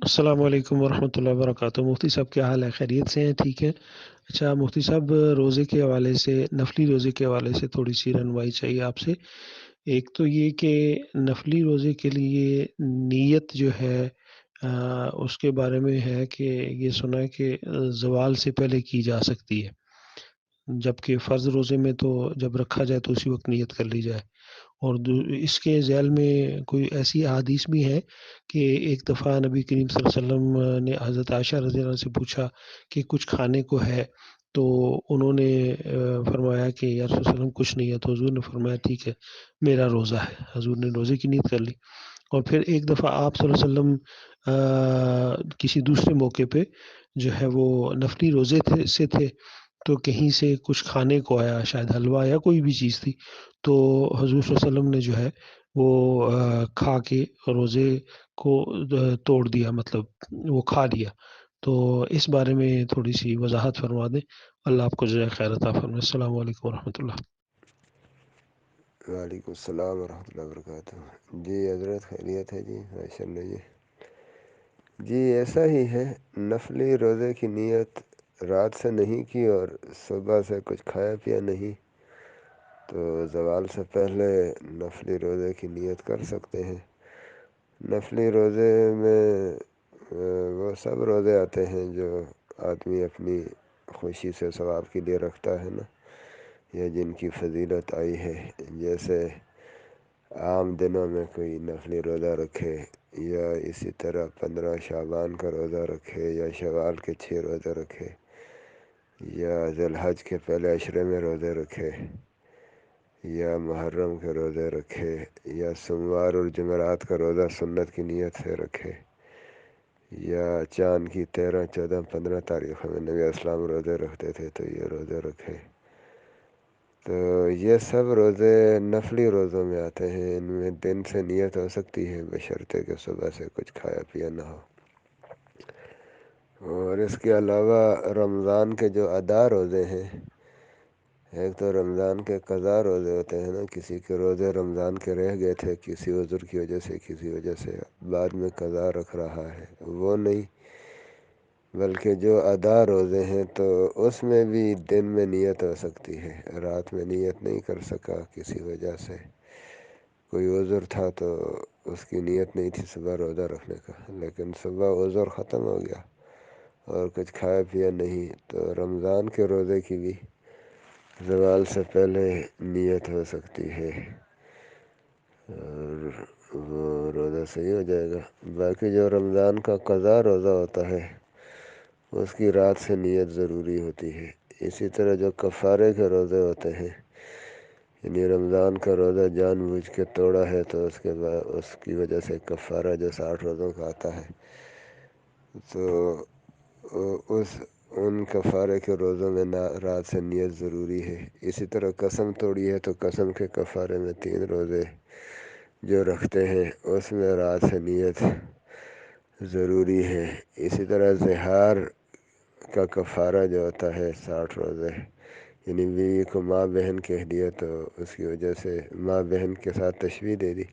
السلام علیکم ورحمۃ اللہ وبرکاتہ۔ مفتی صاحب کیا حال ہے؟ خیریت سے ہیں؟ ٹھیک ہے۔ اچھا مفتی صاحب، روزے کے حوالے سے، نفلی روزے کے حوالے سے تھوڑی سی رہنمائی چاہیے آپ سے۔ ایک تو یہ کہ نفلی روزے کے لیے نیت جو ہے اس کے بارے میں ہے کہ یہ سنا ہے کہ زوال سے پہلے کی جا سکتی ہے، جبکہ فرض روزے میں تو جب رکھا جائے تو اسی وقت نیت کر لی جائے۔ اور اس کے ذیل میں کوئی ایسی احادیث بھی ہیں کہ ایک دفعہ نبی کریم صلی اللہ علیہ وسلم نے حضرت عائشہ رضی اللہ عنہ سے پوچھا کہ کچھ کھانے کو ہے، تو انہوں نے فرمایا کہ یا رسول اللہ علیہ وسلم کچھ نہیں ہے، تو حضور نے فرمایا ٹھیک ہے میرا روزہ ہے، حضور نے روزے کی نیت کر لی۔ اور پھر ایک دفعہ آپ صلی اللہ علیہ وسلم کسی دوسرے موقع پہ جو ہے وہ نفلی روزے سے تھے، تو کہیں سے کچھ کھانے کو آیا، شاید حلوہ یا کوئی بھی چیز تھی، تو حضور صلی اللہ علیہ وسلم نے جو ہے وہ کھا کے روزے کو توڑ دیا، مطلب وہ کھا لیا۔ تو اس بارے میں تھوڑی سی وضاحت فرما دیں۔ اللہ آپ کو جزائے خیر عطا فرمائے۔ السلام علیکم ورحمۃ اللہ۔ وعلیکم السلام ورحمۃ اللہ وبرکاتہ۔ جی حضرت خیریت ہے جی، ماشاء اللہ جی ایسا ہی ہے۔ نفلی روزے کی نیت رات سے نہیں کی اور صبح سے کچھ کھایا پیا نہیں، تو زوال سے پہلے نفلی روزے کی نیت کر سکتے ہیں۔ نفلی روزے میں وہ سب روزے آتے ہیں جو آدمی اپنی خوشی سے ثواب کے لیے رکھتا ہے نا، یا جن کی فضیلت آئی ہے، جیسے عام دنوں میں کوئی نفلی روزہ رکھے، یا اسی طرح 15 شعبان کا روزہ رکھے، یا شوال کے 6 روزے رکھے، یا ذی الحج کے پہلے عشرے میں روزے رکھے، یا محرم کے روزے رکھے، یا سوموار اور جمعرات کا روزہ سنت کی نیت سے رکھے، یا چاند کی 13، 14، 15 تاریخوں میں نبی اسلام روزے رکھتے تھے تو یہ روزے رکھے۔ تو یہ سب روزے نفلی روزوں میں آتے ہیں، ان میں دن سے نیت ہو سکتی ہے بشرطے کہ صبح سے کچھ کھایا پیا نہ ہو۔ اور اس کے علاوہ رمضان کے جو ادا روزے ہیں، ایک تو رمضان کے قضا روزے ہوتے ہیں نا، کسی کے روزے رمضان کے رہ گئے تھے کسی عذر کی وجہ سے، کسی وجہ سے بعد میں قضا رکھ رہا ہے، وہ نہیں، بلکہ جو ادا روزے ہیں تو اس میں بھی دن میں نیت ہو سکتی ہے، رات میں نیت نہیں کر سکا کسی وجہ سے، کوئی عذر تھا تو اس کی نیت نہیں تھی صبح روزہ رکھنے کا، لیکن صبح عذر ختم ہو گیا اور کچھ کھایا پیا نہیں، تو رمضان کے روزے کی بھی زوال سے پہلے نیت ہو سکتی ہے اور وہ روزہ صحیح ہو جائے گا۔ باقی جو رمضان کا قضا روزہ ہوتا ہے اس کی رات سے نیت ضروری ہوتی ہے۔ اسی طرح جو کفارے کے روزے ہوتے ہیں، یعنی رمضان کا روزہ جان بوجھ کے توڑا ہے تو اس کے بعد اس کی وجہ سے کفارہ جو 60 روزوں کا آتا ہے، تو ان کفارے کے روزوں میں رات سے نیت ضروری ہے۔ اسی طرح قسم توڑی ہے تو قسم کے کفارے میں 3 روزے جو رکھتے ہیں اس میں رات سے نیت ضروری ہے۔ اسی طرح زہار کا کفارہ جو ہوتا ہے 60 روزے، یعنی بیوی کو ماں بہن کہہ دیا تو اس کی وجہ سے ماں بہن کے ساتھ تشبیہ دے دی،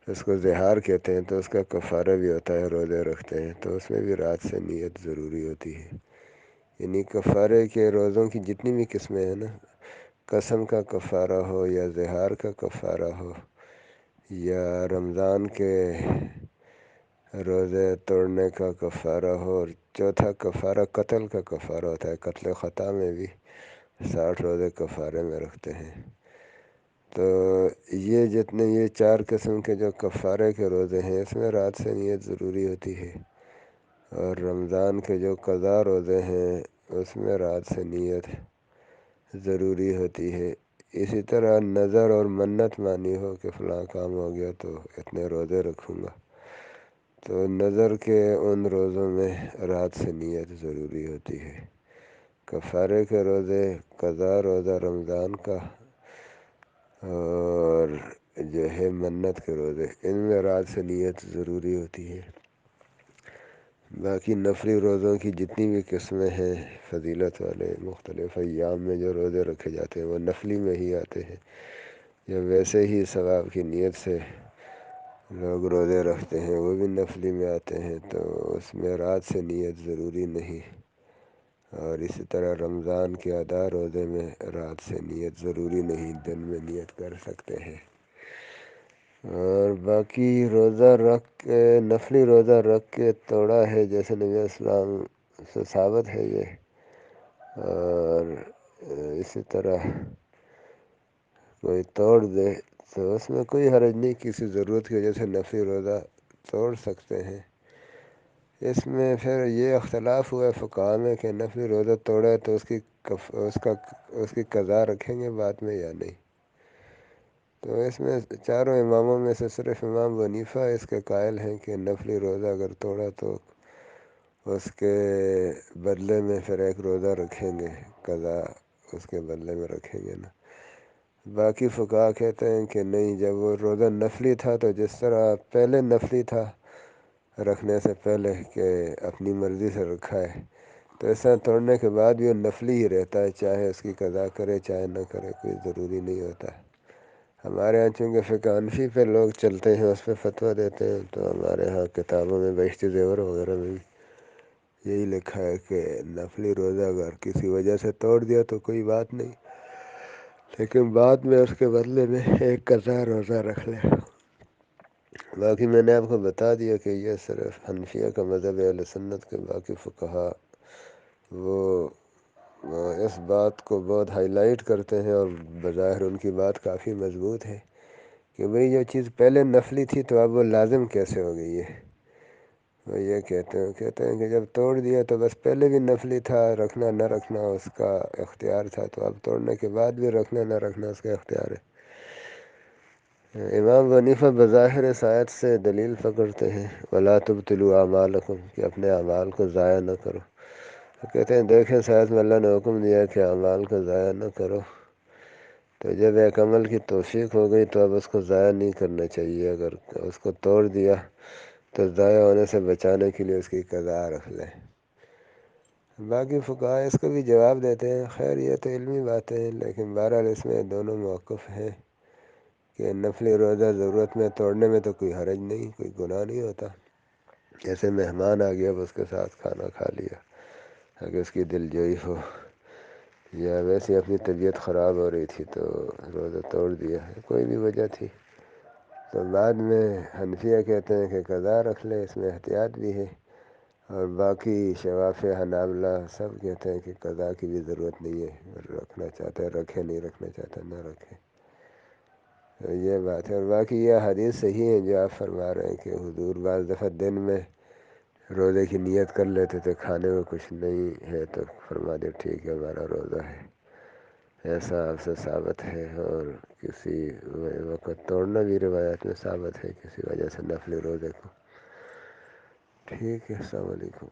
اس کو زہار کہتے ہیں، تو اس کا کفارہ بھی ہوتا ہے، روزے رکھتے ہیں تو اس میں بھی رات سے نیت ضروری ہوتی ہے۔ یعنی کفارے کے روزوں کی جتنی بھی قسمیں ہیں نا، قسم کا کفارہ ہو یا زہار کا کفارہ ہو یا رمضان کے روزے توڑنے کا کفارہ ہو، اور چوتھا کفارہ قتل کا کفارہ ہوتا ہے، قتل خطا میں بھی 60 روزے کفارے میں رکھتے ہیں۔ تو یہ جتنے یہ 4 قسم کے جو کفارے کے روزے ہیں اس میں رات سے نیت ضروری ہوتی ہے، اور رمضان کے جو قضا روزے ہیں اس میں رات سے نیت ضروری ہوتی ہے۔ اسی طرح نظر اور منت مانی ہو کہ فلاں کام ہو گیا تو اتنے روزے رکھوں گا، تو نظر کے ان روزوں میں رات سے نیت ضروری ہوتی ہے۔ کفارے کے روزے، قضا روزہ رمضان کا، اور جو ہے منت کے روزے، ان میں رات سے نیت ضروری ہوتی ہے۔ باقی نفلی روزوں کی جتنی بھی قسمیں ہیں، فضیلت والے مختلف ایام میں جو روزے رکھے جاتے ہیں وہ نفلی میں ہی آتے ہیں، یا ویسے ہی ثواب کی نیت سے لوگ روزے رکھتے ہیں وہ بھی نفلی میں آتے ہیں، تو اس میں رات سے نیت ضروری نہیں، اور اسی طرح رمضان کے ادا روزے میں رات سے نیت ضروری نہیں، دن میں نیت کر سکتے ہیں۔ اور باقی روزہ رکھ کے، نفلی روزہ رکھ کے توڑا ہے، جیسے نبی اسلام سے ثابت ہے یہ، اور اسی طرح کوئی توڑ دے تو اس میں کوئی حرج نہیں، کسی ضرورت کی وجہ سے نفلی روزہ توڑ سکتے ہیں۔ اس میں پھر یہ اختلاف ہوا ہے فقہا میں کہ نفلی روزہ توڑا تو اس کی قضا رکھیں گے بعد میں یا نہیں۔ تو اس میں چاروں اماموں میں سے صرف امام ابو حنیفہ اس کے قائل ہیں کہ نفلی روزہ اگر توڑا تو اس کے بدلے میں پھر ایک روزہ رکھیں گے، قضا اس کے بدلے میں رکھیں گے نا۔ باقی فقہا کہتے ہیں کہ نہیں، جب وہ روزہ نفلی تھا تو جس طرح پہلے نفلی تھا رکھنے سے پہلے کہ اپنی مرضی سے رکھا ہے، تو اس طرح توڑنے کے بعد بھی وہ نفلی ہی رہتا ہے، چاہے اس کی قضا کرے چاہے نہ کرے، کوئی ضروری نہیں ہوتا ہے۔ ہمارے ہاں چونکہ فقہ حنفی پہ لوگ چلتے ہیں، اس پہ فتویٰ دیتے ہیں، تو ہمارے ہاں کتابوں میں بہشتی زیور وغیرہ میں بھی یہی لکھا ہے کہ نفلی روزہ اگر کسی وجہ سے توڑ دیا تو کوئی بات نہیں، لیکن بعد میں اس کے بدلے میں ایک قضا روزہ رکھ لے۔ باقی میں نے آپ کو بتا دیا کہ یہ صرف حنفیہ کا مذہب ہے، اہل سنت کے باقی فقہا وہ اس بات کو بہت ہائی لائٹ کرتے ہیں، اور بظاہر ان کی بات کافی مضبوط ہے کہ بھئی جو چیز پہلے نفلی تھی تو اب وہ لازم کیسے ہو گئی ہے۔ وہ یہ کہتے ہیں کہ جب توڑ دیا تو بس پہلے بھی نفلی تھا، رکھنا نہ رکھنا اس کا اختیار تھا، تو اب توڑنے کے بعد بھی رکھنا نہ رکھنا اس کا اختیار ہے۔ امام ابو حنیفہ بظاہر اس آیت سے دلیل پکڑتے ہیں، وَلَا تُبْطِلُوا أَعْمَالَكُمْ، کہ اپنے اعمال کو ضائع نہ کرو۔ تو کہتے ہیں دیکھیں اس آیت میں اللہ نے حکم دیا کہ اعمال کو ضائع نہ کرو، تو جب ایک عمل کی توفیق ہو گئی تو اب اس کو ضائع نہیں کرنا چاہیے، اگر اس کو توڑ دیا تو ضائع ہونے سے بچانے کے لیے اس کی قضا رکھ لیں۔ باقی فقہا اس کو بھی جواب دیتے ہیں، خیر یہ تو علمی باتیں ہیں، لیکن بہرحال اس میں دونوں موقف ہیں کہ نفلی روزہ ضرورت میں توڑنے میں تو کوئی حرج نہیں، کوئی گناہ نہیں ہوتا۔ جیسے مہمان آ گیا اب اس کے ساتھ کھانا کھا لیا، اگر اس کی دل جوئی ہو، یا ویسے اپنی طبیعت خراب ہو رہی تھی تو روزہ توڑ دیا ہے، کوئی بھی وجہ تھی، تو بعد میں حنفیہ کہتے ہیں کہ قضا رکھ لے، اس میں احتیاط بھی ہے، اور باقی شوافع حنابلہ سب کہتے ہیں کہ قضا کی بھی ضرورت نہیں ہے، اگر رکھنا چاہتا ہے رکھے، نہیں رکھنا چاہتا نہ رکھے۔ تو یہ بات ہے، اور باقی یہ حدیث صحیح ہے جو آپ فرما رہے ہیں کہ حضور بعض دفعہ دن میں روزے کی نیت کر لیتے تھے، کھانے میں کچھ نہیں ہے تو فرما دے ٹھیک ہے ہمارا روزہ ہے، ایسا آپ سے ثابت ہے۔ اور کسی وقت توڑنا بھی روایت میں ثابت ہے کسی وجہ سے نفلی روزے کو۔ ٹھیک ہے، السلام علیکم۔